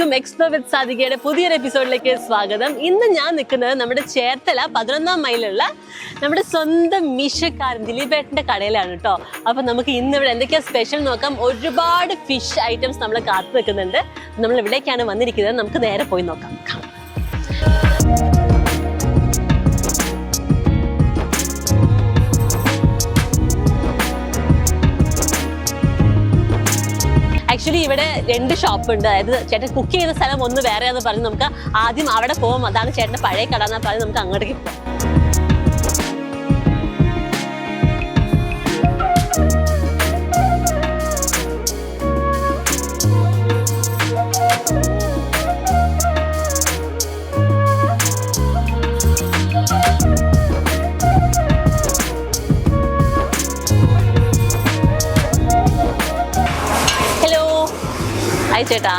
എല്ലാവർക്കും എക്സ്പ്ലോർ വിത്ത് സാധികയുടെ പുതിയൊരു എപ്പിസോഡിലേക്ക് സ്വാഗതം. ഇന്ന് ഞാൻ നിൽക്കുന്നത് നമ്മുടെ ചേർത്തല 11ാം മൈലുള്ള നമ്മുടെ സ്വന്തം മീശക്കാരൻ ദിലീപേട്ടൻ്റെ കടയിലാണ് കേട്ടോ. അപ്പം നമുക്ക് ഇന്ന് ഇവിടെ എന്തൊക്കെയാണ് സ്പെഷ്യൽ നോക്കാം. ഒരുപാട് ഫിഷ് ഐറ്റംസ് നമ്മൾ കാത്തു നിൽക്കുന്നുണ്ട്. നമ്മൾ ഇവിടേക്കാണ് വന്നിരിക്കുന്നത്. നമുക്ക് നേരെ പോയി നോക്കാം. ആക്ച്വലി ഇവിടെ 2 ഷോപ്പ് ഉണ്ട്. അതായത് ചേട്ടൻ കുക്ക് ചെയ്യുന്ന സ്ഥലം ഒന്ന് വേറെയാന്ന് പറഞ്ഞ് നമുക്ക് ആദ്യം അവിടെ പോകും. അതാണ് ചേട്ടൻ്റെ പഴയ കട എന്നാ പറഞ്ഞ് നമുക്ക് അങ്ങോട്ടേക്ക് പോകാം. ഹായ് ചേട്ടാ,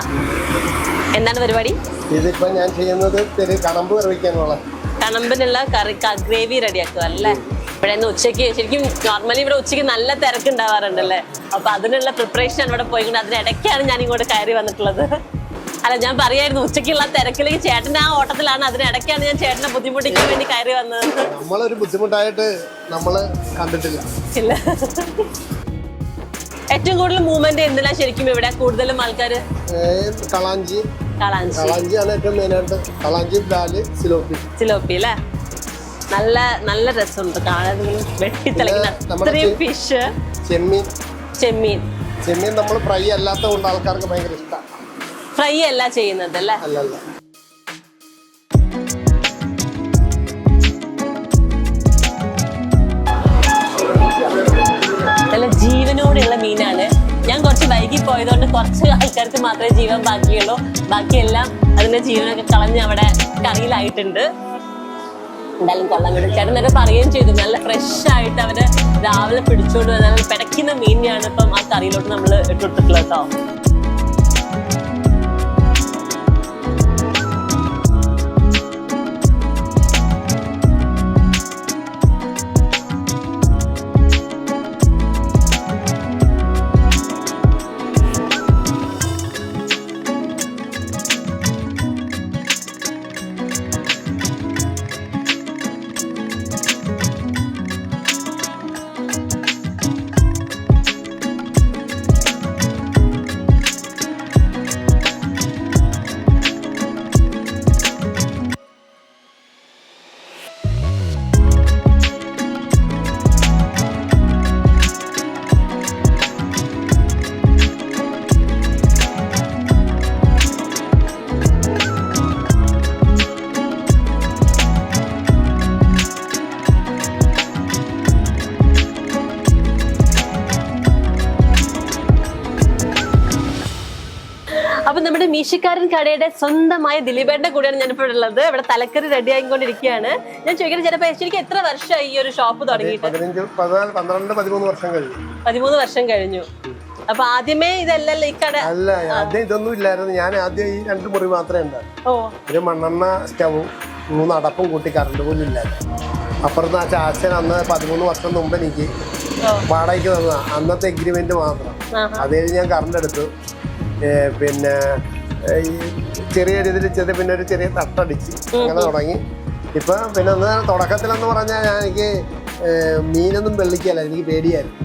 എന്താണ് പരിപാടി? ഇതിപ്പോ ഞാൻ ചെയ്യുന്നത് കണമ്പ് കറിവയ്ക്കാനുള്ള കണമ്പിനുള്ള കറി ഗ്രേവി റെഡിയാക്കുക അല്ലേ? ഇവിടെ നിന്ന് ഉച്ചയ്ക്ക് ശരിക്കും നോർമലി ഇവിടെ ഉച്ചയ്ക്ക് നല്ല തിരക്കുണ്ടാവാറുണ്ടല്ലേ. അപ്പൊ അതിനുള്ള പ്രിപ്പറേഷൻ ഇവിടെ പോയിക്കൊണ്ട് അതിനിടയ്ക്കാണ് ഞാൻ ഇങ്ങോട്ട് കയറി വന്നിട്ടുള്ളത്. അല്ല, ഞാൻ പറയായിരുന്നു ഉച്ചയ്ക്കുള്ള തിരക്കിലേക്ക് ചേട്ടൻ്റെ ആ ഓട്ടത്തിലാണ്. അതിനിടയ്ക്കാണ് ഞാൻ ചേട്ടനെ ബുദ്ധിമുട്ടിക്കാൻ വേണ്ടി കയറി വന്നത്. നമ്മളൊരു ബുദ്ധിമുട്ടായിട്ട് നമ്മള് കണ്ടിട്ടില്ല. ഇല്ല. ഏറ്റവും കൂടുതൽ മൂവ്മെന്റ് എന്തിനാ ശരിക്കും ഇവിടെ കൂടുതലും ആൾക്കാർ? കളാഞ്ചി കളാഞ്ചി കളാഞ്ചിയാണ് ഏറ്റവും മെയിനായിട്ട്. കളാഞ്ചി, ബ്രാല്, സിലോപ്പി അല്ലേ? നല്ല നല്ല രസമുണ്ട് കാണാൻ. വെട്ടിത്തിളങ്ങുന്ന അത്രയും ഫിഷ്. ചെമ്മീൻ ചെമ്മീൻ ചെമ്മീൻ നമ്മൾ ഫ്രൈ അല്ലാത്ത കൊണ്ട് ആൾക്കാർക്ക് ഭയങ്കര ഇഷ്ടമാണ്. ഫ്രൈ അല്ല ചെയ്യുന്നത് അല്ലേ? അല്ലല്ല. നല്ല ജീവനോടെയുള്ള മീനാണ്. ഞാൻ കുറച്ച് വൈകി പോയതുകൊണ്ട് കുറച്ച് ആൾക്കാർക്ക് മാത്രമേ ജീവൻ ബാക്കിയുള്ളൂ. ബാക്കിയെല്ലാം അതിന്റെ ജീവനൊക്കെ കളഞ്ഞ് അവിടെ കറിയിലായിട്ടുണ്ട്. എന്തായാലും കൊള്ളാൻ വേണ്ടി ചേട്ടൻ നേരെ പറയുകയും ചെയ്തു. നല്ല ഫ്രഷ് ആയിട്ട് അവര് രാവിലെ പിടിച്ചോണ്ട് നല്ല പിടയ്ക്കുന്ന മീനിനെയാണ് ഇപ്പം ആ കറിയിലോട്ട് നമ്മൾ ഇട്ടിട്ടുള്ളത് കേട്ടോ. അപ്പൊ നമ്മുടെ മീശക്കാരൻ കടയുടെ സ്വന്തമായ ദിലീപേട്ടന്റെ കൂടെയാണ് ഞാനിപ്പോൾ ഉള്ളത്. ഇവിടെ തലക്കറി റെഡി ആയിക്കൊണ്ടിരിക്കുകയാണ്. ഞാൻ ചോദിക്കുന്നത് ചിലപ്പോ ശരിക്കും എത്ര വർഷമായി ഈ ഒരു ഷോപ്പ് തുടങ്ങിയിട്ട്? 13 വർഷം കഴിഞ്ഞു. അപ്പൊ ആദ്യമേ ഇതല്ലല്ലോ ഈ കട? അല്ല, ആദ്യം ഇതൊന്നും ഇല്ലായിരുന്നു. ഞാൻ ആദ്യം ഈ 2 മുറി മാത്രമേ ഉണ്ടായിരുന്നു. ഒരു മണ്ണെണ്ണ സ്റ്റവും 3 അടപ്പും കൂട്ടി കറണ്ട് പോലും ഇല്ലായിരുന്നു. അപ്പുറത്ത് ആ ചാച്ചൻ അന്ന് 13 വർഷം മുമ്പ് എനിക്ക് വാടകയ്ക്ക് തന്നതാണ്. അന്നത്തെ എഗ്രിമെന്റ് മാത്രം. അത് കഴിഞ്ഞ് ഞാൻ കറണ്ട് എടുത്തു. പിന്നെ ഈ ചെറിയ രീതിയിൽ ചെറിയ പിന്നെ ഒരു ചെറിയ തട്ടടിച്ച് അങ്ങനെ തുടങ്ങി. ഇപ്പം പിന്നെ ഒന്ന് തുടക്കത്തിലെന്ന് പറഞ്ഞാൽ എനിക്ക് മീനൊന്നും വെള്ളിക്കല്ല, എനിക്ക് പേടിയായിരുന്നു.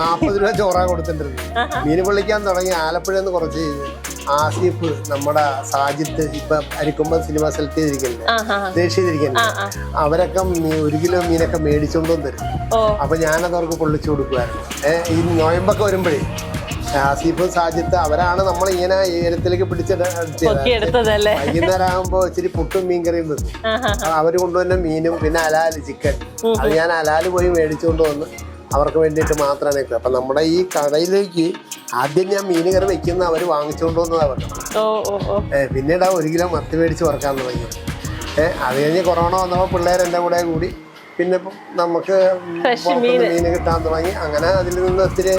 40 രൂപ ചോറാ കൊടുത്തിട്ടിരുന്നത്. മീൻ പൊള്ളിക്കാൻ തുടങ്ങി. ആലപ്പുഴന്ന് കുറച്ച് ആസിഫ്, നമ്മുടെ സാജിത്ത്, ഇപ്പൊ അരിക്കൊമ്പൻ സിനിമ സെലക്ട് ചെയ്തിരിക്കുന്നത്, ദേശീയ ചെയ്തിരിക്കുന്നത്, അവരൊക്കെ 1 കിലോ മീനൊക്കെ മേടിച്ചോണ്ടും തരും. അപ്പൊ ഞാനത് അവർക്ക് പൊള്ളിച്ചു കൊടുക്കുമായിരുന്നു. ഈ നോയമ്പൊക്കെ വരുമ്പോഴേ ആസിഫ്, സാജിത്ത് അവരാണ് നമ്മൾ ഇങ്ങനെ ഏരത്തിലേക്ക് പിടിച്ചെടുത്തത്. വൈകുന്നേരം ആകുമ്പോ ഇച്ചിരി പുട്ടും മീൻകറിയും വെക്കും. അവര് കൊണ്ടുവന്ന മീനും പിന്നെ അലാല് ചിക്കൻ, അത് ഞാൻ അലാല് പോയി മേടിച്ചുകൊണ്ട് വന്ന് അവർക്ക് വേണ്ടിയിട്ട് മാത്രമാണ്. അപ്പൊ നമ്മുടെ ഈ കടയിലേക്ക് ആദ്യം ഞാൻ മീൻ കറി വെക്കുന്ന അവര് വാങ്ങിച്ചുകൊണ്ട് വന്നതാ വെക്കണം. പിന്നീട് 1 കിലോ മത്തി മേടിച്ച് വറക്കാൻ തുടങ്ങി. അത് കഴിഞ്ഞ് കൊറോണ വന്നപ്പോൾ പിള്ളേർ എൻ്റെ കൂടെ കൂടി പിന്നെ നമുക്ക് മീൻ കിട്ടാൻ തുടങ്ങി. അങ്ങനെ അതിൽ നിന്ന് ഒത്തിരി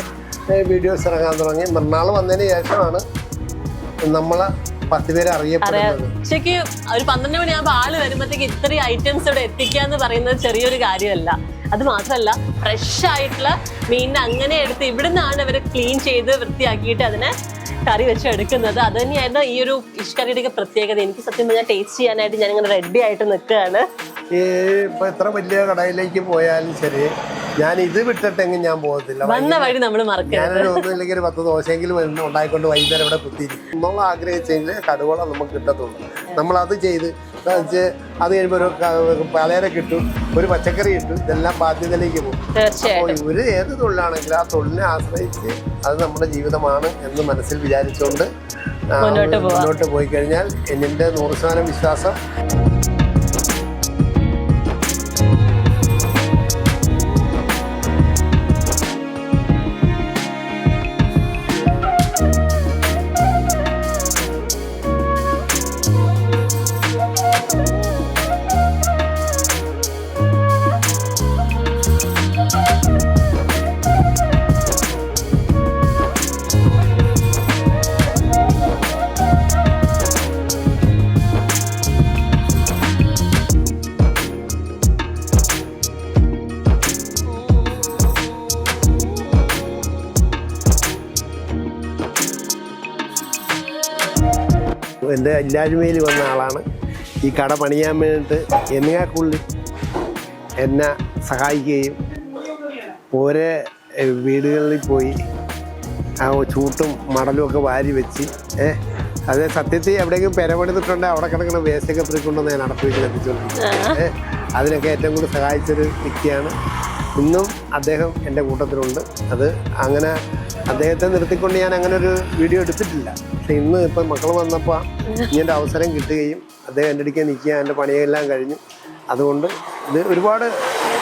വീഡിയോസ് ഇറങ്ങാൻ തുടങ്ങി. മൃണാൾ വന്നതിന് ശേഷമാണ് നമ്മളെ 10 പേര് അറിയപ്പെടുന്നത്. ശരിക്കും ഒരു 12 മണിയാകുമ്പോൾ ആള് വരുമ്പോഴത്തേക്ക് ഇത്രയും ഐറ്റംസ് ഇവിടെ എത്തിക്കുക എന്ന് പറയുന്നത് ചെറിയൊരു കാര്യമല്ല. അത് മാത്രമല്ല ഫ്രഷ് ആയിട്ടുള്ള മീനിനെ അങ്ങനെ എടുത്ത് ഇവിടുന്നാണ് ഇവർ ക്ലീൻ ചെയ്ത് വൃത്തിയാക്കിയിട്ട് അതിനെ കറി വെച്ച് എടുക്കുന്നത്. അത് തന്നെയായിരുന്നു ഈ ഒരു ഫിഷ് കറിയുടെ പ്രത്യേകത. എനിക്ക് സത്യം പറഞ്ഞാൽ ടേസ്റ്റ് ചെയ്യാനായിട്ട് ഞാനിങ്ങനെ റെഡി ആയിട്ട് നിൽക്കുകയാണ്. ഇപ്പൊ എത്ര വലിയ കടയിലേക്ക് പോയാലും ശരി, ഞാൻ ഇത് വിട്ടിട്ടെങ്കിൽ ഞാൻ പോകത്തില്ല. വന്ന വഴി നമ്മൾ മറക്കുക. ഞാനൊരു ഒന്നുമില്ലെങ്കിൽ ഒരു 10 ദോശയെങ്കിലും ഉണ്ടായിക്കൊണ്ട് വൈകുന്നേരം ഇവിടെ കുത്തിയിരിക്കും. നമ്മൾ ആഗ്രഹിച്ചെങ്കിൽ കടുവളം നമുക്ക് കിട്ടത്തുള്ളൂ. നമ്മളത് ചെയ്ത് അത് കഴിയുമ്പോൾ ഒരു പലചര കിട്ടും, ഒരു പച്ചക്കറി കിട്ടും, ഇതെല്ലാം ബാധ്യതയിലേക്ക് പോകും. അപ്പോൾ ഒരു ഏത് തൊഴിലാണെങ്കിലും ആ തൊഴിലിനെ ആശ്രയിച്ച് അത് നമ്മുടെ ജീവിതമാണ് എന്ന് മനസ്സിൽ വിചാരിച്ചുകൊണ്ട് മുന്നോട്ട് പോയി കഴിഞ്ഞാൽ എൻ്റെ 100% വിശ്വാസം എൻ്റെ ഇല്ലായ്മയിൽ വന്ന ആളാണ്. ഈ കട പണിയാൻ വേണ്ടിയിട്ട് എന്നേക്കുള്ളിൽ എന്നെ സഹായിക്കുകയും ഓരോ വീടുകളിൽ പോയി ആ ചൂട്ടും മടലും ഒക്കെ വാരി വെച്ച് അത് സത്യത്തിൽ എവിടെയെങ്കിലും പെരപണിതിട്ടുണ്ടെങ്കിൽ അവിടെ കിടക്കുന്ന വേസ്റ്റൊക്കെ പിടിക്കൊണ്ടെന്ന് ഞാൻ അടപ്പിലേക്ക് എത്തിച്ചുകൊണ്ടിരിക്കുന്നത്. അതിനൊക്കെ ഏറ്റവും കൂടുതൽ സഹായിച്ചൊരു വ്യക്തിയാണ്. ഇന്നും അദ്ദേഹം എൻ്റെ കൂട്ടത്തിലുണ്ട്. അത് അങ്ങനെ അദ്ദേഹത്തെ നിർത്തിക്കൊണ്ട് ഞാൻ അങ്ങനെ ഒരു വീഡിയോ എടുത്തിട്ടില്ല. പക്ഷെ ഇന്ന് ഇപ്പം മക്കൾ വന്നപ്പോൾ ഇങ്ങനത്തെ അവസരം കിട്ടുകയും അദ്ദേഹം എൻ്റെ അടുക്കൽ നിൽക്കുക, എൻ്റെ പണിയെല്ലാം കഴിഞ്ഞു. അതുകൊണ്ട് ഇത് ഒരുപാട്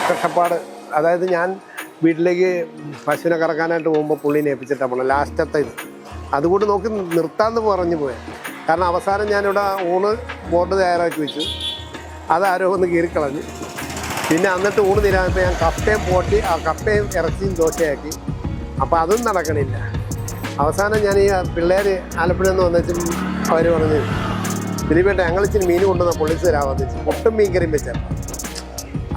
കഷ്ടപ്പാട്. അതായത് ഞാൻ വീട്ടിലേക്ക് പശുവിനെ കറക്കാനായിട്ട് പോകുമ്പോൾ പുള്ളിനെ ഏൽപ്പിച്ചിട്ടാണ് പോകണം. ലാസ്റ്റത്തെ ഇത് അതുകൊണ്ട് നോക്കി നിർത്താമെന്ന് പറഞ്ഞു പോയത്. കാരണം അവസാനം ഞാനിവിടെ ബോർഡ് തയ്യാറാക്കി വെച്ചു. അതാരോ ഒന്ന് കീറിക്കളഞ്ഞു. പിന്നെ എന്നിട്ട് ഊണ് തീരാനപ്പോൾ ഞാൻ കപ്പയും പോട്ടി ആ കപ്പയും ഇറച്ചിയും ദോശയാക്കി. അപ്പോൾ അതും നടക്കണില്ല. അവസാനം ഞാൻ ഈ പിള്ളേർ ആലപ്പുഴയിൽ നിന്ന് വന്നിട്ടും അവർ പറഞ്ഞ് ദിലീപേട്ട ഞങ്ങൾ ഇച്ചിരി മീൻ കൊണ്ടുവന്ന പൊള്ളിച്ച് തരാമെന്ന് വെച്ചു. പൊട്ടും മീൻ കറിയും വെച്ചാൽ.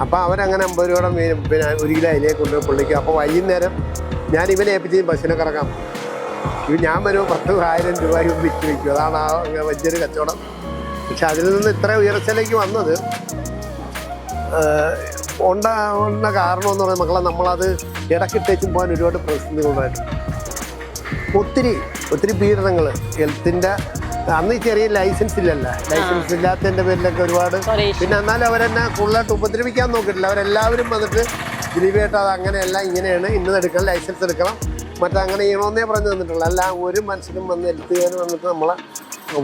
അപ്പോൾ അവരങ്ങനെ 50 രൂപയുടെ മീൻ പിന്നെ 1 കിലോ അതിലേക്ക് കൊണ്ടുപോയി പൊള്ളിക്കും. അപ്പോൾ വൈകുന്നേരം ഞാൻ ഇവനെ ഏൽപ്പിച്ച് ബസ്സിനെ കറക്കാം. ഞാൻ വരുമ്പോൾ 10,000 രൂപയും വിറ്റ് വയ്ക്കും. അതാണ് ആ വലിയൊരു കച്ചവടം. പക്ഷെ അതിൽ നിന്ന് ഇത്ര ഉയർച്ചയിലേക്ക് വന്നത് ഉണ്ട കാരണം എന്ന് പറയുന്നത് മക്കളെ നമ്മളത് ഇടക്കിട്ടേച്ചും പോകാൻ ഒരുപാട് പ്രതിസന്ധികളുണ്ടായിട്ടുണ്ട്. ഒത്തിരി പീഡനങ്ങൾ ഹെൽത്തിൻ്റെ അന്ന് ചെറിയ ലൈസൻസ് ഇല്ലല്ലോ. ലൈസൻസ് ഇല്ലാത്തതിൻ്റെ പേരിലൊക്കെ ഒരുപാട്. പിന്നെ എന്നാലും അവരെന്നെ കൂടുതലായിട്ട് ഉപദ്രവിക്കാൻ നോക്കിയിട്ടില്ല. അവരെല്ലാവരും വന്നിട്ട് ദിലീപേട്ട അത് അങ്ങനെയല്ല, ഇങ്ങനെയാണ്, ഇന്നത് എടുക്കണം, ലൈസൻസ് എടുക്കണം, മറ്റങ്ങനെ ചെയ്യണമെന്നേ പറഞ്ഞു തന്നിട്ടുള്ളൂ. അല്ല ഒരു മനുഷ്യനും വന്ന് ഹെൽത്തുകാർ വന്നിട്ട് നമ്മളെ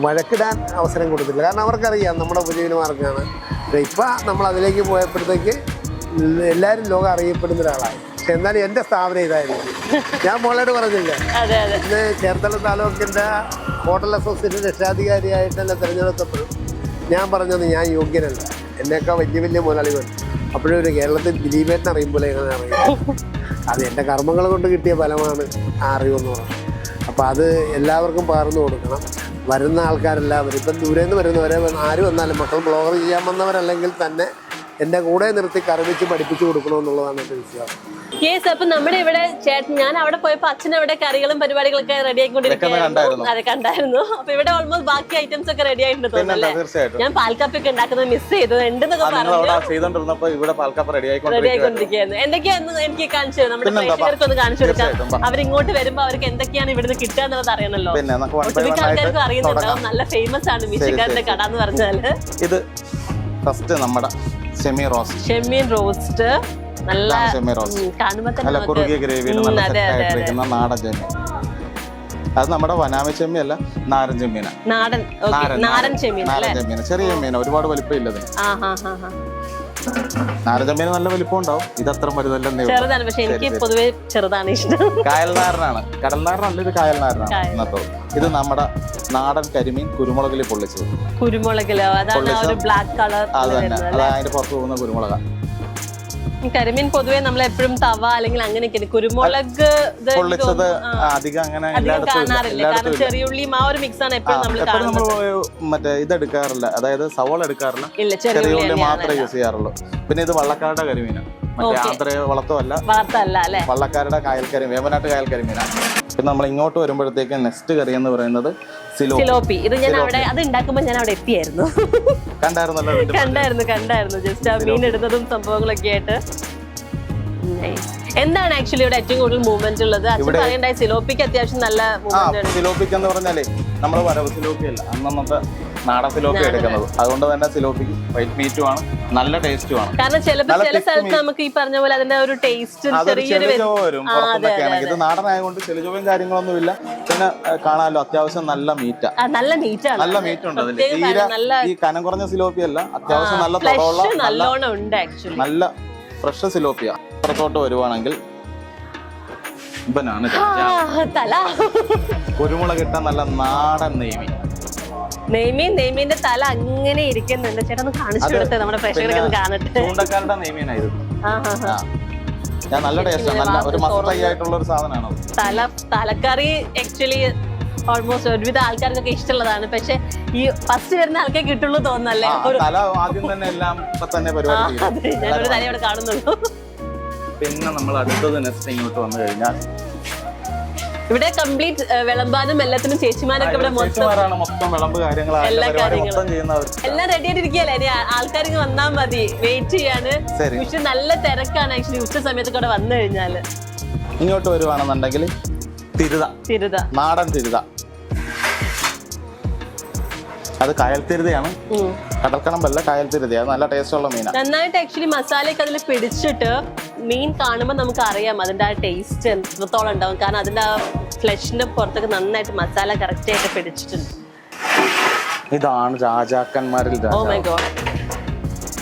വഴക്കിടാൻ അവസരം കൊടുത്തില്ല. കാരണം അവർക്കറിയാം നമ്മുടെ ഉപജീവനമാർഗ്ഗമാണ്. ഇപ്പം നമ്മൾ അതിലേക്ക് പോയപ്പോഴത്തേക്ക് എല്ലാവരും ലോകം അറിയപ്പെടുന്ന ഒരാളായി. പക്ഷെ എന്നാലും എൻ്റെ സ്ഥാപനം ഇതായിരുന്നു. ഞാൻ മോളോട് പറഞ്ഞില്ല, ഇന്ന് ചേർത്തല താലൂക്കിൻ്റെ ഹോട്ടൽ അസോസിയേഷൻ രക്ഷാധികാരിയായിട്ടല്ല തിരഞ്ഞെടുത്തപ്പോഴും ഞാൻ പറഞ്ഞത് ഞാൻ യോഗ്യനല്ല, എന്നേക്കാൾ വലിയ മുതലാളികൾ. അപ്പോഴും ഒരു കേരളത്തിൽ ദിലീപേട്ടനെ അറിയുമ്പോൾ എങ്ങനെ അറിയാം? അത് എൻ്റെ കർമ്മങ്ങൾ കൊണ്ട് കിട്ടിയ ഫലമാണ് ആ അറിവെന്ന് പറയുന്നത്. അപ്പോൾ അത് എല്ലാവർക്കും പകർന്നു കൊടുക്കണം. വരുന്ന ആൾക്കാരെല്ലാവരും ഇപ്പം ദൂരെ നിന്ന് വരുന്നവരെ ആര് വന്നാലും മക്കൾ ബ്ലോഗർ ചെയ്യാൻ വന്നവരല്ലെങ്കിൽ തന്നെ എൻ്റെ കൂടെ നിർത്തി കറിവെച്ച് പഠിപ്പിച്ചു കൊടുക്കണമെന്നുള്ളതാണ് എൻ്റെ വിശ്വാസം. യെസ്, അപ്പൊ നമ്മുടെ ഇവിടെ ചേട്ടൻ, ഞാൻ അവിടെ പോയപ്പോ അച്ഛൻ അവിടെ കറികളും പരിപാടികളൊക്കെ റെഡി ആയിക്കൊണ്ടിരിക്കുകയായിരുന്നു. അത് കണ്ടായിരുന്നു. അപ്പൊ ഇവിടെ ഓൾമോസ്റ്റ് ബാക്കി ഐറ്റംസ് ഒക്കെ റെഡി ആയിട്ടുണ്ട് തോന്നുന്നല്ലേ? ഞാൻ പാൽക്കാപ്പൊക്കെ ഉണ്ടാക്കുന്നത് മിസ് ചെയ്തു. ഉണ്ടെന്നൊക്കെ പറഞ്ഞു റെഡി ആയിക്കൊണ്ടിരിക്കുകയായിരുന്നു. എന്തൊക്കെയാന്ന് എനിക്ക് കാണിച്ചു തരും, നമ്മുടെ പ്രേക്ഷകർക്ക് ഒന്ന് കാണിച്ചു കൊടുക്കാം. അവരിങ്ങോട്ട് വരുമ്പോ അവർക്ക് എന്തൊക്കെയാണ് ഇവിടുന്ന് കിട്ടുക എന്നുള്ളത് അറിയണല്ലോ. ഒട്ടുമിക്ക ആൾക്കാർക്കും അറിയുന്നുണ്ടാവും. നല്ല ഫേമസ് ആണ് മീശക്കാരന്റെ കട എന്ന് പറഞ്ഞാല്. ഇത് ഫസ്റ്റ് നമ്മുടെ ഷെമീൻ റോസ്റ്റ്, നല്ല കാണുമ്പോ തന്നെ കുറുകിയ ഗ്രേവിയിൽ നാടൻ ചെമ്മീൻ. അത് നമ്മുടെ വനാമി ചെമ്മീനല്ല, നാരൻ ചെമ്മീനാ. നാടൻ ചെമ്മീൻ, ചെറിയ ചെമ്മീന, ഒരുപാട് വലിപ്പമില്ലത്. നാരൻ ചെമ്മീന് നല്ല വലിപ്പം ഉണ്ടാവും. ഇത് അത്ര ചെറുതാണ്, പക്ഷെ എനിക്ക് പൊതുവെ ചെറുതാണ് ഇഷ്ടം. കായൽനാരനാണ്, കടൽനാരനല്ല, ഇത് കായൽനാരനാണ് ഇന്നത്തെ. ഇത് നമ്മുടെ നാടൻ കരിമീൻ കുരുമുളകിൽ പൊള്ളിച്ചത്. കുരുമുളകിലോ? അതാണ് ബ്ലാക്ക് കളർ. അത് തന്നെ, അത് അതിന്റെ പുറത്ത് പോകുന്ന കുരുമുളക. കരിമീൻ പൊതുവെ നമ്മൾ എപ്പോഴും തവ അല്ലെങ്കിൽ അങ്ങനെയൊക്കെ കുരുമുളക് പൊള്ളിച്ചത് അധികം അങ്ങനെ കാണാറില്ല. കാരണം ചെറിയുള്ളിയും ആ ഒരു മിക്സ് ആണ് എപ്പോഴും നമ്മൾ മറ്റേ ഇതെടുക്കാറില്ല, അതായത് സവോള എടുക്കാറില്ല, ചെറിയ ഉള്ളി മാത്രമേ യൂസ് ചെയ്യാറുള്ളൂ. പിന്നെ ഇത് വള്ളക്കാരുടെ കരിമീനാണ്, മറ്റേ ആന്ധ്ര വളർത്തല്ല, വള്ളക്കാരുടെ കായൽ കരിമീൻ, വേമ്പനാട്ട് കായൽ കരിമീനാണ്. പിന്നെ നമ്മൾ ഇങ്ങോട്ട് വരുമ്പോഴത്തേക്ക് നെക്സ്റ്റ് കറി എന്ന് പറയുന്നത് സിലോപ്പി. ഇത് ഞാൻ അവിടെ അത് ഉണ്ടാക്കുമ്പോൾ ഞാൻ അവിടെ എത്തിയായിരുന്നു, കണ്ടായിരുന്നു ജസ്റ്റ് ആ മീൻ എടുത്തതും സംഭവങ്ങളൊക്കെ ആയിട്ട്. എന്താണ് ആക്ച്വലി ഇവിടെ ഏറ്റവും കൂടുതൽ മൂവ്മെന്റ് ഉള്ളത്? അച്ഛൻ പറയണ്ടായി സിലോപ്പിക്ക് അത്യാവശ്യം നല്ല മൂവ്മെന്റ് ഉണ്ട്. സിലോപ്പിക്ക് എന്ന് പറഞ്ഞാലേ നമ്മൾ വരവ് സിലോപ്പി അല്ല, അന്നത്തെ നാടൻ സിലോപ്പി എടുക്കുന്നത്. അതുകൊണ്ട് തന്നെ സിലോപ്പിക്ക് വൈറ്റ് മീറ്റും ആണ്, നല്ല ടേസ്റ്റും ആണ്. കാരണം ചിലപ്പോൾ ചില സ്ഥലത്ത് നമുക്ക് ഈ പറഞ്ഞ പോലെ അതിന്റെ ഒരു ടേസ്റ്റ് ചെറിയൊരു വരും. ഇത് നാടനായതുകൊണ്ട് ചെളിചോവയും കാര്യങ്ങളൊന്നും ഇല്ല. പിന്നെ കാണാമല്ലോ അത്യാവശ്യം നല്ല മീറ്റാ, നല്ല മീറ്റാണ്, നല്ല മീറ്റ് ഉണ്ട് അതിൽ. തീരെ ഈ കനം കുറഞ്ഞ സിലോപ്പി അല്ല, അത്യാവശ്യം നല്ല നല്ലോണം ഉണ്ട് ആക്ച്വലി, നല്ല ഫ്രഷ് സിലോപ്പിയ. പുറത്തോട്ട് വരുവാണെങ്കിൽ ഇവനാണ് കുരുമുളക് ഇട്ട നല്ല നാടൻ നെയ്മീന്റെ തല അങ്ങനെ ഇരിക്കുന്നുണ്ട്. ചേട്ടാ ഒന്ന് കാണിച്ചു കൊടുത്തേ, നമ്മുടെ പ്രേക്ഷകർക്ക് കാണട്ടെ. ചൂണ്ടക്കാരുടെ നെയ്മീനായത്. ഞാൻ നല്ല ടേസ്റ്റ്, നല്ല ഒരു മസ്റ്റ് ആയിട്ടുള്ള ഒരു സാധനമാണ് തലക്കറി. ആക്ച്വലി ഓൾമോസ്റ്റ് ഒരുവിധ ആൾക്കാർക്കൊക്കെ ഇഷ്ടമുള്ളതാണ്. പക്ഷെ ഈ ഫസ്റ്റ് വരുന്ന ആൾക്കേ കിട്ടുള്ളൂ തോന്നല്ലേ? ആദ്യം തന്നെ എല്ലാം തന്നെ പരിപാടി. ഞാനൊരു തല ഇവിടെ കാണുന്നുള്ളൂ. പിന്നെ നമ്മൾ അടുത്തത് നെക്സ്റ്റ് ഇങ്ങോട്ട് വന്നു കഴിഞ്ഞാൽ ഇവിടെ കംപ്ലീറ്റ് വിളമ്പാനും എല്ലാത്തിനും ചേച്ചിമാരൊക്കെ ഇവിടെ മൊത്തം വിളമ്പ് കാര്യങ്ങളാണ്, എല്ലാം റെഡി ആയിട്ടിരിക്കുകയല്ലേ? ഇനി ആൾക്കാർക്ക് വന്നാൽ മതി, വെയിറ്റ് ചെയ്യാണ്. പക്ഷെ നല്ല തിരക്കാണ് ആക്ച്വലി ഉച്ച സമയത്തൊക്കെ ഇവിടെ വന്നു കഴിഞ്ഞാല്. ഇങ്ങോട്ട് വരുവാണെന്നുണ്ടെങ്കിൽ തിരുത, നാടൻ തിരുത. അത് കായൽ തിരുതയാണ്, കടൽക്കണമ്പല്ല, കായൽ തിരുതയാണ്. നല്ല ടേസ്റ്റ് ഉള്ള മീനാണ്. നന്നായിട്ട് ആക്ച്വലി മസാലയൊക്കെ അതിൽ പിടിച്ചിട്ട് മീൻ കാണുമ്പോൾ നമുക്ക് അറിയാം അതിന്റെ ആ ടേസ്റ്റ് എത്രത്തോളം ഉണ്ടാവും. കാരണം അതിന്റെ ആ ഫ്ലഷിന്റെ പുറത്തൊക്കെ നന്നായിട്ട് മസാല കറക്റ്റ് ആയിട്ട് പിടിച്ചിട്ടുണ്ട്. ഇതാണ് രാജാക്കന്മാരിൽ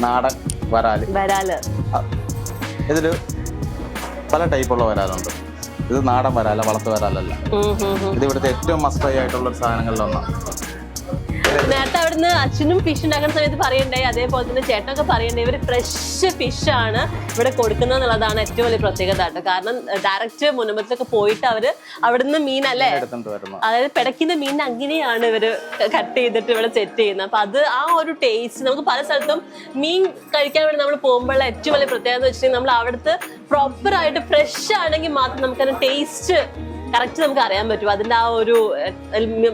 നാടൻ വരാല്. ഇതില് പല ടൈപ്പുള്ള വരാലുണ്ട്. ഇത് നാടൻ വരാല, വളർത്തു വരാലല്ല. ഇത് ഇവിടുത്തെ ഏറ്റവും മസ്റ്റായി ആയിട്ടുള്ള സാധനങ്ങളിലൊന്നാണ്. നേരത്തെ അവിടുന്ന് അച്ഛനും ഫിഷ് ഉണ്ടാക്കുന്ന സമയത്ത് പറയണ്ടേ, അതേപോലെ തന്നെ ചേട്ടനൊക്കെ പറയണ്ടേ, ഇവര് ഫ്രഷ് ഫിഷാണ് ഇവിടെ കൊടുക്കുന്നത് എന്നുള്ളതാണ് ഏറ്റവും വലിയ പ്രത്യേകത കേട്ടോ. കാരണം ഡയറക്റ്റ് മുനമ്പത്തിലൊക്കെ പോയിട്ട് അവര് അവിടുന്ന് മീനല്ലേ, അതായത് പിടയ്ക്കുന്ന മീൻ അങ്ങനെയാണ് ഇവര് കട്ട് ചെയ്തിട്ട് ഇവിടെ സെറ്റ് ചെയ്യുന്നത്. അപ്പൊ അത് ആ ഒരു ടേസ്റ്റ് നമുക്ക് പല സ്ഥലത്തും മീൻ കഴിക്കാൻ വേണ്ടി നമ്മൾ പോകുമ്പോഴുള്ള ഏറ്റവും വലിയ പ്രത്യേകത എന്ന് വെച്ചിട്ടുണ്ടെങ്കിൽ നമ്മൾ അവിടുത്തെ പ്രോപ്പർ ആയിട്ട് ഫ്രഷ് ആണെങ്കിൽ മാത്രം നമുക്കതിന് ടേസ്റ്റ് കറക്റ്റ് നമുക്ക് അറിയാൻ പറ്റും. അതിന്റെ ആ ഒരു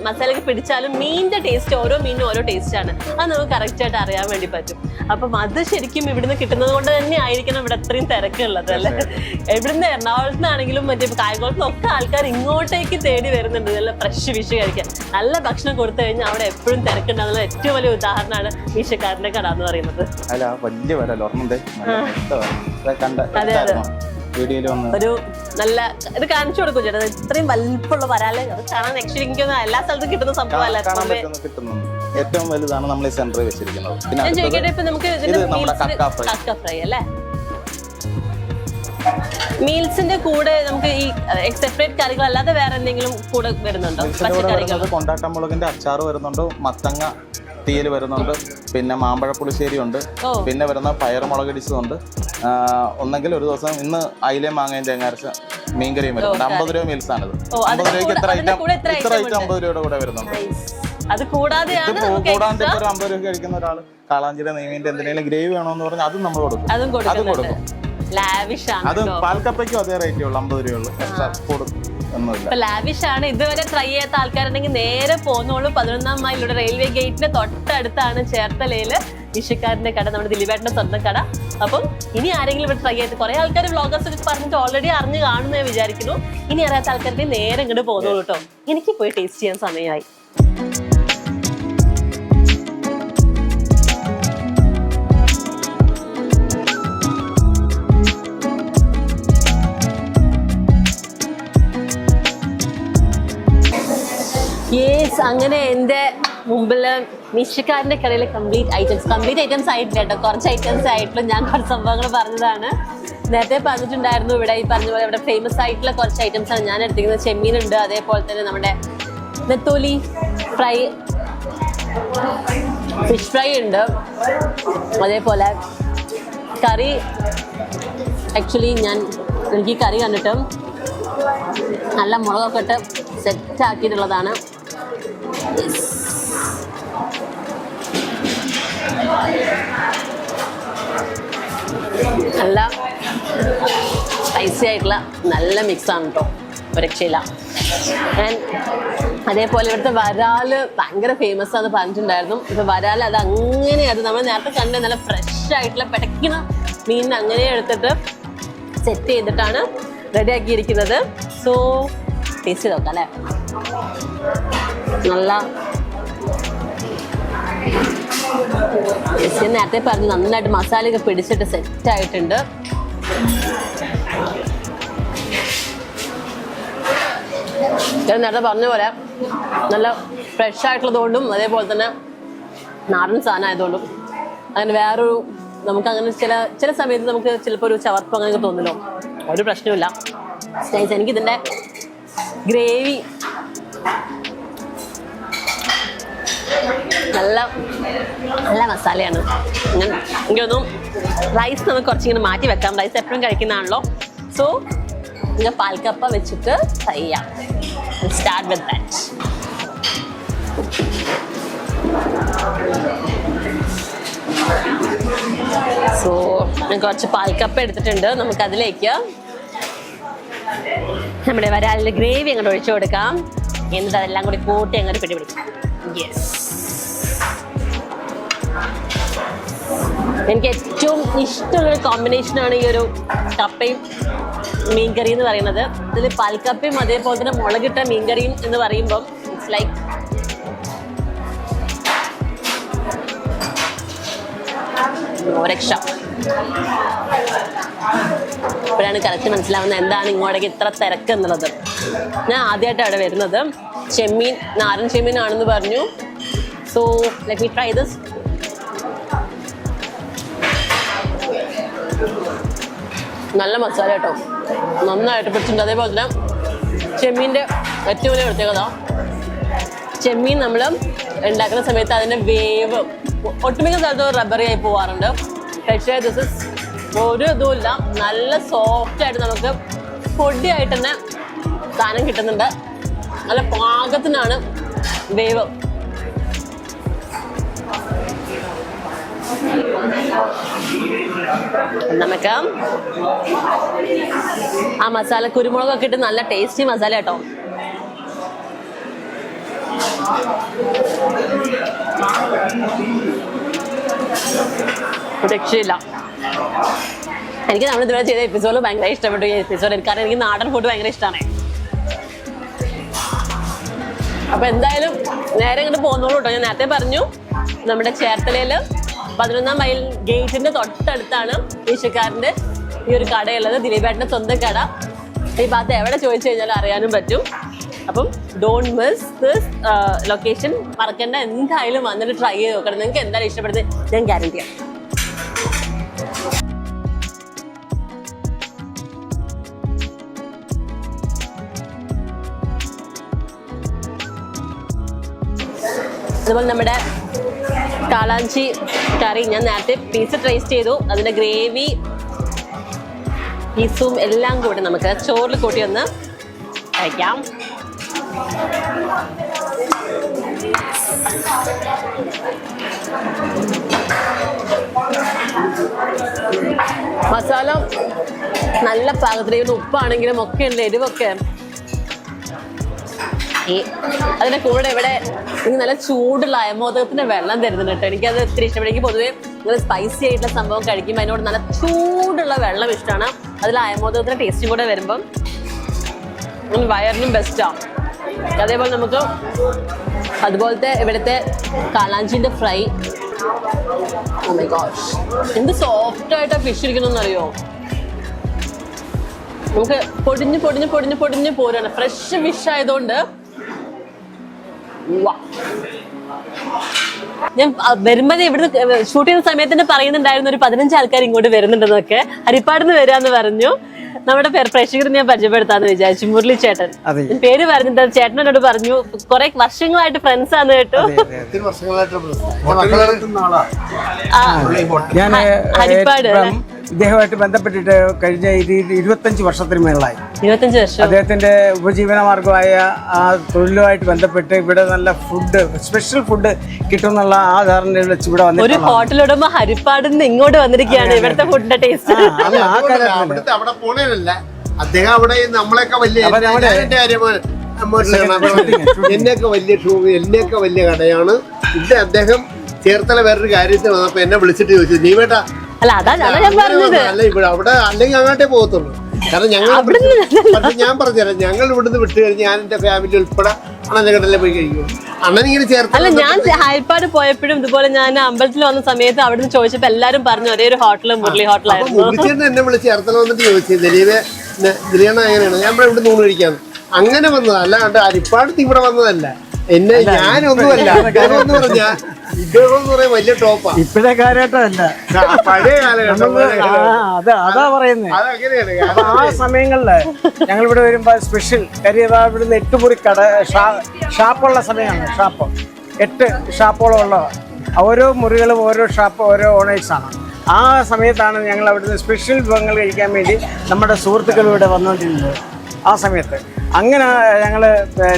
മസാലയൊക്കെ പിടിച്ചാലും മീനിന്റെ ടേസ്റ്റ്, ഓരോ മീനും ഓരോ ടേസ്റ്റ് ആണ്, അത് നമുക്ക് കറക്റ്റ് ആയിട്ട് അറിയാൻ വേണ്ടി പറ്റും. അപ്പം അത് ശരിക്കും ഇവിടുന്ന് കിട്ടുന്നത് കൊണ്ട് തന്നെ ആയിരിക്കണം ഇവിടെ അത്രയും തിരക്കുള്ളത് അല്ലേ? ഇവിടുന്ന് എറണാകുളത്ത് നിന്നാണെങ്കിലും മറ്റേ കായംകുളത്ത് നിന്നൊക്കെ ആൾക്കാർ ഇങ്ങോട്ടേക്ക് തേടി വരുന്നുണ്ട് നല്ല ഫ്രഷ് ഫിഷ് കഴിക്കാൻ. നല്ല ഭക്ഷണം കൊടുത്തു കഴിഞ്ഞാൽ അവിടെ എപ്പോഴും തിരക്കുണ്ടാകുന്ന ഏറ്റവും വലിയ ഉദാഹരണമാണ് മീശക്കാരന്റെ കട എന്ന് പറയുന്നത്. അതെ അതെ, ഒരു നല്ല ഇത് കാണിച്ചു കൊടുക്കും ചേട്ടാ. ഇത്രയും വലിപ്പമുള്ള വരാല് അത് കാണാൻ ആക്ച്വലി എനിക്കൊന്നും എല്ലാ സ്ഥലത്തും കിട്ടുന്ന സംഭവമല്ല. ഏറ്റവും വലുതാണ് നമ്മൾ ഈ സെന്ററിൽ വെച്ചിരിക്കുന്നത്. ഞാൻ ചോദിക്കട്ടെ, ഇപ്പൊ നമുക്ക് കക്ക ഫ്രൈ അല്ലേ, മീൽസിന്റെ കൂടെ നമുക്ക് ഈ സെപ്പറേറ്റ് കറികൾ അല്ലാതെ വേറെ എന്തെങ്കിലും കൂടെ വരുന്നുണ്ടോ? പച്ചക്കറികൾ, കൊണ്ടാട്ടമുളകിന്റെ അച്ചാർ വരുന്നുണ്ട്, മത്തങ്ങ തീയൽ വരുന്നുണ്ട്, പിന്നെ മാമ്പഴ പുളിശ്ശേരി ഉണ്ട്, പിന്നെ വരുന്ന പയറുമുളക് ഡിഷുണ്ട്. ഒന്നെങ്കിൽ ഒരു ദിവസം ഇന്ന് അയിലയും മാങ്ങയും തേങ്ങാരച്ച മീൻകറിയും വരുന്നുണ്ട്. 50 രൂപ മീൽസ് ആണിത്. 50 രൂപയ്ക്ക് ഇത്ര ഐറ്റം 50 രൂപയുടെ കൂടെ വരുന്നുണ്ട്. അത് കൂടാതെ ഒരു 50 രൂപ കഴിക്കുന്ന ഒരാൾ കാളാഞ്ചിര നെയ്മീന്റെ എന്തെങ്കിലും ഗ്രേവി വേണമെന്ന് പറഞ്ഞാൽ അതും നമ്മൾ കൊടുക്കും. അതും കൊടുക്കും. അത് പാൽക്കപ്പയ്ക്കും അതേ റേറ്റേ ഉള്ളൂ, 50 രൂപയുള്ളൂ. എക്സ്ട്രാ കൊടുക്കും. ലാവിഷ് ആണ്. ഇതുവരെ ട്രൈ ചെയ്യാത്ത ആൾക്കാരുണ്ടെങ്കിൽ നേരെ പോന്നോളൂ. 11-ാം മൈലിലൂടെ റെയിൽവേ ഗേറ്റിന്റെ തൊട്ടടുത്താണ് ചേർത്തലയില് വിഷുക്കാരന്റെ കട, നമ്മുടെ ദിലീപേട്ടന്റെ സ്വന്തം കട. അപ്പം ഇനി ആരെങ്കിലും ഇവിടെ ട്രൈ ചെയ്ത്, കുറെ ആൾക്കാർ വ്ളോഗേഴ്സ് ഒക്കെ പറഞ്ഞിട്ട് ഓൾറെഡി അറിഞ്ഞു കാണുന്നു ഞാൻ വിചാരിക്കുന്നു. ഇനി അറിയാത്ത ആൾക്കാരുടെ നേരെ ഇങ്ങോട്ട് പോന്നോളൂ കേട്ടോ. എനിക്ക് പോയി ടേസ്റ്റ് ചെയ്യാൻ സമയമായി. യെസ്, അങ്ങനെ എൻ്റെ മുമ്പിൽ മീശക്കാരൻ്റെ കടയിലെ കംപ്ലീറ്റ് ഐറ്റംസ് ആയിട്ടില്ല കേട്ടോ, കുറച്ച് ഐറ്റംസ് ആയിട്ടുള്ള ഞാൻ കുറച്ച് സംഭവങ്ങൾ പറഞ്ഞതാണ്. നേരത്തെ പറഞ്ഞിട്ടുണ്ടായിരുന്നു ഇവിടെ ഈ പറഞ്ഞ പോലെ ഇവിടെ ഫേമസ് ആയിട്ടുള്ള കുറച്ച് ഐറ്റംസ് ആണ് ഞാൻ എടുത്തിരിക്കുന്നത്. ചെമ്മീനുണ്ട്, അതേപോലെ തന്നെ നമ്മുടെ നെത്തോലി ഫ്രൈ, ഫിഷ് ഫ്രൈ ഉണ്ട്, അതേപോലെ കറി ആക്ച്വലി എനിക്ക് ഈ കറി കണ്ടിട്ട് നല്ല മുളകൊക്കെ ഇട്ട് സെറ്റ് ആക്കിയിട്ടുള്ളതാണ്. നല്ല സ്പൈസി ആയിട്ടുള്ള നല്ല മിക്സാണ് കേട്ടോ, ഒരു രക്ഷയില്ല. ആൻഡ് അതേപോലെ ഇവിടുത്തെ വരാല് ഭയങ്കര ഫേമസ് ആണെന്ന് പറഞ്ഞിട്ടുണ്ടായിരുന്നു. ഇപ്പൊ വരാല് അത് അങ്ങനെ നമ്മൾ നേരത്തെ കണ്ട നല്ല ഫ്രഷ് ആയിട്ടുള്ള പിടയ്ക്കുന്ന മീൻ അങ്ങനെ എടുത്തിട്ട് സെറ്റ് ചെയ്തിട്ടാണ് റെഡി ആക്കിയിരിക്കുന്നത്. സോ ടേസ്റ്റ് ചെയ്ത് നോക്കാം അല്ലേ. നല്ല ഞാൻ നേരത്തെ പറഞ്ഞു നന്നായിട്ട് മസാലയൊക്കെ പിടിച്ചിട്ട് സെറ്റ് ആയിട്ടുണ്ട്. ഞാൻ നേരത്തെ പറഞ്ഞ പോലെ നല്ല ഫ്രഷ് ആയിട്ടുള്ളതുകൊണ്ടും അതേപോലെ തന്നെ നാടൻ സാധനം ആയതുകൊണ്ടും അങ്ങനെ വേറൊരു നമുക്കങ്ങനെ ചില സമയത്ത് നമുക്ക് ചിലപ്പോൾ ഒരു ചവർപ്പ് അങ്ങനെയൊക്കെ തോന്നല്ലോ, ഒരു പ്രശ്നമില്ല. എനിക്കിതിൻ്റെ ഗ്രേവി നല്ല നല്ല മസാലയാണ്. എനിക്കൊന്നും റൈസ് നമുക്ക് കുറച്ചിങ്ങനെ മാറ്റി വെക്കാം, റൈസ് എപ്പോഴും കഴിക്കുന്നതാണല്ലോ. സോ ഇങ്ങനെ പാൽക്കപ്പ വെച്ചിട്ട് ഫ്രൈ ചെയ്യാം. Start with that. സോ ഞാൻ കുറച്ച് പാൽക്കപ്പ എടുത്തിട്ടുണ്ട്. നമുക്കതിലേക്ക് നമ്മുടെ വരാലിൻ്റെ ഗ്രേവി അങ്ങോട്ട് ഒഴിച്ചു കൊടുക്കാം. എന്നിട്ട് അതെല്ലാം കൂടി കൂട്ടി അങ്ങോട്ട് പിടിപിടിക്കും. യെസ്, എനിക്ക് ഏറ്റവും ഇഷ്ടമുള്ളൊരു കോമ്പിനേഷനാണ് ഈ ഒരു കപ്പയും മീൻകറി എന്ന് പറയുന്നത്. ഇതിൽ പാൽക്കപ്പയും അതേപോലെ തന്നെ മുളകിട്ട മീൻകറിയും എന്ന് പറയുമ്പം ഇറ്റ്സ് ലൈക്ക് രക്ഷ. ഇപ്പോഴാണ് കറക്റ്റ് മനസ്സിലാവുന്നത് എന്താണ് ഇങ്ങോട്ടേക്ക് ഇത്ര തിരക്ക് എന്നുള്ളത്. ഞാൻ ആദ്യമായിട്ട് അവിടെ വരുന്നത്. ചെമ്മീൻ നാരൻ ചെമ്മീൻ ആണെന്ന് പറഞ്ഞു. So let me try this. നല്ല മസാല കേട്ടോ, നന്നായിട്ട് പിടിച്ചിട്ടുണ്ട്. അതേപോലെ തന്നെ ചെമ്മീൻ്റെ ഏറ്റവും വലിയ പ്രത്യേകത, ചെമ്മീൻ നമ്മൾ ഉണ്ടാക്കുന്ന സമയത്ത് അതിൻ്റെ വേവ് ഒട്ടുമിക്ക സ്ഥലത്ത് റബ്ബറി ആയി പോവാറുണ്ട്. പക്ഷേ ദിസ് ഇസ് ഒരു ഇതുമില്ല, നല്ല സോഫ്റ്റ് ആയിട്ട് നമുക്ക് പൊടിയായിട്ട് തന്നെ സാധനം കിട്ടുന്നുണ്ട്. നല്ല പാകത്തിനാണ് വേവ്. നമുക്ക് ആ മസാല കുരുമുളകൊക്കെ ഇട്ട് നല്ല ടേസ്റ്റി മസാല കേട്ടോ. രക്ഷയില്ല. എനിക്ക് നമ്മൾ ഇതുവരെ ചെയ്ത എപ്പിസോഡ് ഭയങ്കര ഇഷ്ടപ്പെട്ടു. ഈ എപ്പിസോഡ് കാരണം എനിക്ക് നാടൻ ഫുഡ് ഭയങ്കര ഇഷ്ടമാണ്. അപ്പൊ എന്തായാലും നേരെ ഇങ്ങോട്ട് പോകുന്നോളൂ കേട്ടോ. ഞാൻ നേരത്തെ പറഞ്ഞു നമ്മുടെ ചേർത്തലയില് 11ാം മൈൽ ഗേറ്റിന്റെ തൊട്ടടുത്താണ് ഈശക്കാരന്റെ ഈ ഒരു കടയുള്ളത്. ദിലീപേട്ടന്റെ സ്വന്തം കട. ഈ ഭാഗത്ത് എവിടെ ചോദിച്ചു കഴിഞ്ഞാൽ അറിയാനും പറ്റും. അപ്പം ഡോണ്ട് മിസ് ദിസ് ലൊക്കേഷൻ. മറക്കണ്ട, എന്തായാലും വന്നിട്ട് ട്രൈ ചെയ്ത് നോക്കണം. നിങ്ങൾക്ക് എന്തായാലും ഇഷ്ടപ്പെടുന്നത് ഞാൻ ഗ്യാരണ്ടി ചെയ്യാം. അതുപോലെ നമ്മുടെ കാളാഞ്ചി കറി ഞാൻ നേരത്തെ പീസ് ടേസ്റ്റ് ചെയ്തു. അതിൻ്റെ ഗ്രേവി പീസും എല്ലാം കൂടി നമുക്ക് ചോറിൽ കൂട്ടി ഒന്ന് കഴിക്കാം. മസാല നല്ല പാകത്തിലേക്ക്, ഉപ്പാണെങ്കിലും ഒക്കെ ഉണ്ട്, എരിവൊക്കെ. അതിന്റെ കൂടെ ഇവിടെ എനിക്ക് നല്ല ചൂടുള്ള അയമോദകത്തിന്റെ വെള്ളം തരുന്നുണ്ട് കേട്ടോ. എനിക്കത് ഒത്തിരി ഇഷ്ടപ്പെടും. എനിക്ക് പൊതുവേ നല്ല സ്പൈസി ആയിട്ടുള്ള സംഭവം കഴിക്കുമ്പോൾ അതിനോട് നല്ല ചൂടുള്ള വെള്ളം ഇഷ്ടമാണ്. അതിൽ അയമോദകത്തിന്റെ ടേസ്റ്റും കൂടെ വരുമ്പം വയറിനും ബെസ്റ്റാണ്. അതേപോലെ നമുക്ക് അതുപോലത്തെ ഇവിടുത്തെ കാളാഞ്ചിന്റെ ഫ്രൈ. ഓ മൈ ഗോഷ്, എന്ത് സോഫ്റ്റ് ആയിട്ടാ ഫിഷ് ഇരിക്കുന്നറിയോ. നമുക്ക് പൊടിഞ്ഞ് പൊടിഞ്ഞ് പൊടിഞ്ഞ് പൊടിഞ്ഞ് പോരാണ്. ഫ്രഷ് ഫിഷ് ആയതുകൊണ്ട് ഞാൻ വരുമ്പോഴേ ഇവിടുന്ന് ഷൂട്ട് ചെയ്യുന്ന സമയത്ത് തന്നെ പറയുന്നുണ്ടായിരുന്നു ഒരു 15 ആൾക്കാർ ഇങ്ങോട്ട് വരുന്നുണ്ടെന്നൊക്കെ. ഹരിപ്പാടിന്ന് വരാന്ന് പറഞ്ഞു. നമ്മുടെ പ്രേക്ഷകർ ഞാൻ പരിചയപ്പെടുത്താന്ന് വിചാരിച്ചു. മുരളി ചേട്ടൻ പേര് പറഞ്ഞിട്ട് ചേട്ടനോട് പറഞ്ഞു കുറെ വർഷങ്ങളായിട്ട് ഫ്രണ്ട്സ് ആണ് കേട്ടോ. ഹരിപ്പാട് ഇദ്ദേഹമായിട്ട് ബന്ധപ്പെട്ടിട്ട് കഴിഞ്ഞ 25 വർഷത്തിന് മേളായി. 25 വർഷം. അദ്ദേഹത്തിന്റെ ഉപജീവന മാർഗമായ ആ തൊഴിലുമായിട്ട് ബന്ധപ്പെട്ട് ഇവിടെ നല്ല ഫുഡ്, സ്പെഷ്യൽ ഫുഡ് കിട്ടുമെന്നുള്ള ആ ധാരണയിൽ വെച്ച് ഇവിടെ വന്നിട്ട് ഒരു ഹോട്ടൽ ഉടമ ഹരിപ്പാട് നിന്ന് ഇങ്ങോട്ട് വന്നിരിക്കുകയാണ് ഇവിടുത്തെ ഫുഡിന്റെ ടേസ്റ്റ്. അവിടെ പോണേനല്ല, അദ്ദേഹം അവിടെ നമ്മളെയൊക്കെ വലിയ എന്നൊക്കെ വലിയ കടയാണ് ഇത്. അദ്ദേഹം ചേർത്തല വേറൊരു കാര്യത്തിൽ വന്നപ്പോ എന്നെ വിളിച്ചിട്ട് ചോദിച്ചു, നീ വേട്ടാ അല്ല അതാ ഞാൻ പറഞ്ഞത്. അല്ല ഇവിടെ അവിടെ അല്ലെങ്കിൽ അങ്ങോട്ടേ പോകത്തുള്ളൂ. കാരണം ഞങ്ങൾ ഞാൻ പറഞ്ഞുതരാം, ഞങ്ങൾ ഇവിടുന്ന് വിട്ട് കഴിഞ്ഞ് ഞാൻ എന്റെ ഫാമിലി ഉൾപ്പെടെ അണ്ണന്റെ കടലിൽ പോയി കഴിക്കും. അണ്ണൻ ഇങ്ങനെ ചേർത്ത്. അല്ല ഞാൻ ഹരിപ്പാട് പോയപ്പോഴും ഇതുപോലെ ഞാൻ അമ്പലത്തിൽ വന്ന സമയത്ത് അവിടുന്ന് ചോദിച്ചപ്പോ എല്ലാരും പറഞ്ഞു ഒരേ ഒരു ഹോട്ടലും മുരളി ഹോട്ടലായിരുന്നു. മുരളിച്ചേട്ടൻ എന്നെ വിളിച്ച് ചേർത്തല വന്നിട്ട് ചോദിച്ചു, ദിലീപ എങ്ങനെയാണ്, ഞാൻ ഇവിടെ നൂണ് കഴിക്കാന്ന്. അങ്ങനെ വന്നതാ, അല്ലാണ്ട് ഹരിപ്പാടത്ത് ഇവിടെ വന്നതല്ല. എന്നെ ഞാനൊന്നുമല്ല, ഇദ്ദേഹം പറഞ്ഞാ ഇദ്ദേഹം എന്ന് പറയാൻ വലിയ ടോപ്പാ. ഇപ്പോഴത്തെ കാലഘട്ടമല്ല, പഴയ കാലഘട്ടം. അതാ പറയുന്നത്. അതങ്ങനെയാണ്. ആ സമയങ്ങളില് ഞങ്ങൾ ഇവിടെ വരുമ്പോ സ്പെഷ്യൽ കാര്യം ഇവിടുന്ന് 8 മുറി കട ഷാപ്പുള്ള സമയമാണ്. 8 ഷാപ്പുകളും ഉള്ള ഓരോ മുറികളും ഓരോ ഷാപ്പ് ഓരോ ഓണേഴ്സാണ്. ആ സമയത്താണ് ഞങ്ങൾ അവിടുന്ന് സ്പെഷ്യൽ വിഭവങ്ങൾ കഴിക്കാൻ വേണ്ടി നമ്മുടെ സുഹൃത്തുക്കൾ ഇവിടെ വന്നുകൊണ്ടിരുന്നത്. ആ സമയത്ത് അങ്ങനെ ഞങ്ങൾ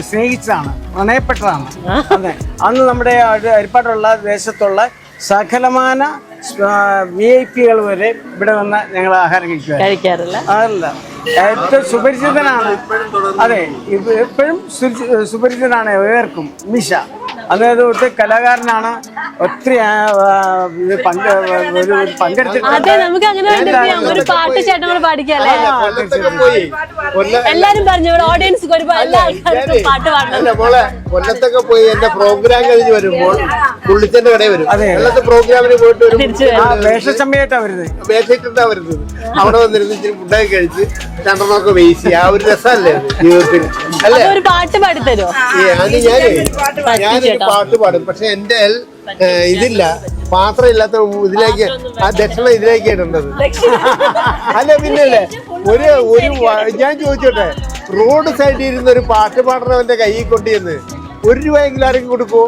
സ്നേഹിച്ചതാണ്, പ്രണയപ്പെട്ടതാണ്. അതെ, അന്ന് നമ്മുടെ ഹരിപ്പാടുള്ള ദേശത്തുള്ള സകലമാന VIP-കൾ വരെ ഇവിടെ വന്ന് ഞങ്ങൾ ആഹാരം കഴിക്കാറില്ല. അതല്ല, ഏറ്റവും സുപരിചിതനാണ്. അതെ, എപ്പോഴും സുപരിചിതനാണ് ഏവർക്കും മിഷ. അതായത് ഒത്തിരി കലാകാരനാണ്, ഒത്തിരി പങ്കെടുത്തിട്ടുണ്ട്. എല്ലാരും പറഞ്ഞു ഓഡിയൻസ് കൊല്ലത്തൊക്കെ പോയി എന്റെ പ്രോഗ്രാം കഴിഞ്ഞ് വരുമ്പോൾ പുള്ളിച്ചന്റെ കടയിൽ വരും. കൊല്ലത്തെ പ്രോഗ്രാമിന് പോയിട്ട് വേഷച്ചമ്മയായിട്ടാ വരുന്നത്. വേഷിട്ടാ വരുന്നത്. അവിടെ വന്നിരുന്ന് ഇച്ചിരി ഫുഡൊക്കെ കഴിച്ച് രണ്ടെണ്ണമൊക്കെ വേശി ആ ഒരു രസമല്ലേ ജീവിതത്തിൽ, അല്ലേ? ഒരു പാട്ട് പാടിത്തരോ? ഞാനൊരു പാട്ട് പാടും, പക്ഷെ എന്റെ ഇതില്ല, പാത്രം ഇല്ലാത്ത ഇതിലേക്ക് ആ ദക്ഷിണ ഇതിലേക്കായിട്ടുണ്ടത്. അല്ല പിന്നല്ലേ ഒരു ഞാൻ ചോദിച്ചോട്ടെ, റോഡ് സൈഡിൽ ഇരുന്ന് ഒരു പാട്ട് പാടുന്നവന്റെ കയ്യിൽ കൊണ്ടുവന്ന് 1 രൂപയെങ്കിലും ആരെങ്കിലും കൊടുക്കോ?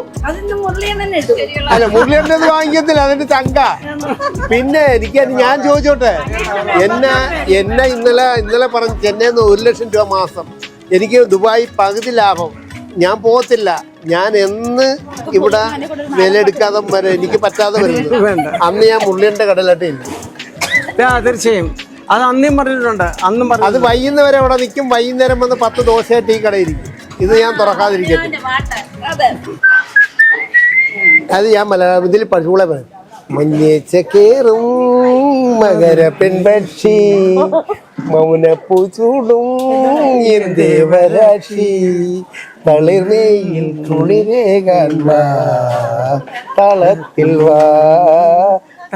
അല്ല, മുരളിയണ്ണത് വാങ്ങിക്കത്തില്ല, അതിന്റെ ചങ്ക. പിന്നെ ഞാൻ ചോദിച്ചോട്ടെ, എന്നെ ഇന്നലെ പറഞ്ഞ് ചെന്നൈന്ന് 1 ലക്ഷം രൂപ മാസം, എനിക്ക് ദുബായ് പകുതി ലാഭം, ഞാൻ പോകത്തില്ല. ഞാൻ എന്ന് ഇവിടെ വില എടുക്കാതെ വരെ എനിക്ക് പറ്റാതെ വരുന്നത് അന്ന് ഞാൻ മുരളിയന്റെ കടലാട്ടില്ല. തീർച്ചയായും അത് അന്നും പറഞ്ഞിട്ടുണ്ട്. അത് വൈകുന്നേരം അവിടെ നിൽക്കും, വൈകുന്നേരം വന്ന് 10 ദോശയായിട്ട് ഈ കടയിരിക്കും. ഇത് ഞാൻ തുറക്കാതിരിക്കട്ടെ. അത് ഞാൻ ഇതിൽ പശുളെ പറയും. മഞ്ഞേച്ച കേറും മകര പെൺപക്ഷി മൗനപ്പൂ ചൂടും ദേവരാശി തളിർമേയിൽ തുളിരേകാൻ വാ തളത്തിൽ വാ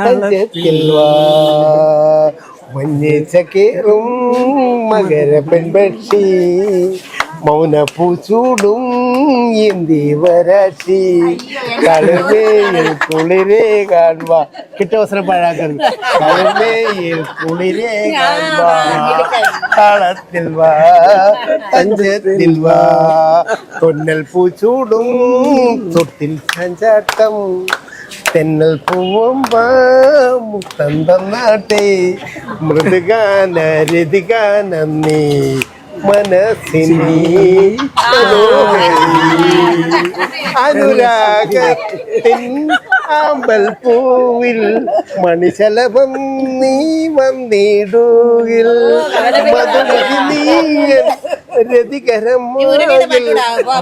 തഞ്ചത്തിൽ വാ. മഞ്ഞേച്ച കേറും മകര പെൺപക്ഷി മൗനപ്പൂ ചൂടും ദേവരാശി തളിർമേയിൽ കുളിരേകാൻ വാ. കിട്ടിയ അവസരം പാഴാക്കരുത്. തളിർമേയിൽ കുളിരേകാൻ വാ താളത്തിൽ വാ തഞ്ചത്തിൽ വാ. തൊന്നൽ പൂ ചൂടും തൊട്ടിൽ ചാഞ്ചാട്ടം തെന്നൽ പൂവുമ്പ മുത്തം തന്നാട്ടെ മൃദുഗാന രതിഗാന നീ മനസ്സിനി അനുരാഗത്തിൻ ആമ്പൽ പൂവിൽ മണിശലഭം നീ വന്നിടുകിൽ മധുരനീയൻ രതികരം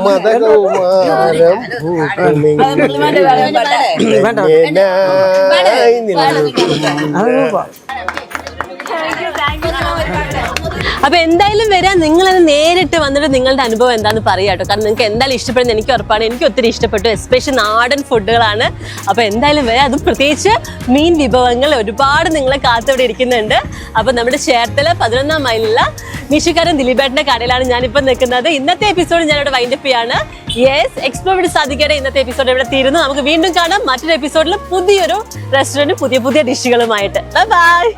മതകൗമാരം അപ്പൊ എന്തായാലും വരാൻ നിങ്ങൾ നേരിട്ട് വന്നിട്ട് നിങ്ങളുടെ അനുഭവം എന്താണെന്ന് പറയാട്ടോ. കാരണം നിങ്ങൾക്ക് എന്തായാലും ഇഷ്ടപ്പെടുന്നത് എനിക്ക് ഉറപ്പാണ്. എനിക്ക് ഒത്തിരി ഇഷ്ടപ്പെട്ടു, എസ്പെഷ്യലി നാടൻ ഫുഡുകളാണ്. അപ്പൊ എന്തായാലും വരാം. അതും പ്രത്യേകിച്ച് മീൻ വിഭവങ്ങൾ ഒരുപാട് നിങ്ങളെ കാത്തിവിടെ ഇരിക്കുന്നുണ്ട്. അപ്പൊ നമ്മുടെ ചേർത്തല 11-ാം മൈലിലുള്ള നിഷിക്കാരൻ ദിലീപേട്ടന്റെ കടയിലാണ് ഞാനിപ്പോൾ നിൽക്കുന്നത്. ഇന്നത്തെ എപ്പിസോഡ് ഞാനിവിടെ വൈൻഡപ്പ് ചെയ്യാണ്. യെസ്, എക്സ്പ്ലോർ വിത്ത് സാധിക്കട്ടെ. ഇന്നത്തെ എപ്പിസോഡ് ഇവിടെ തീരുന്നു. നമുക്ക് വീണ്ടും കാണാം മറ്റൊരു എപ്പിസോഡിൽ പുതിയൊരു റെസ്റ്റോറന്റ്, പുതിയ ഡിഷുകളുമായിട്ട്. ബൈ.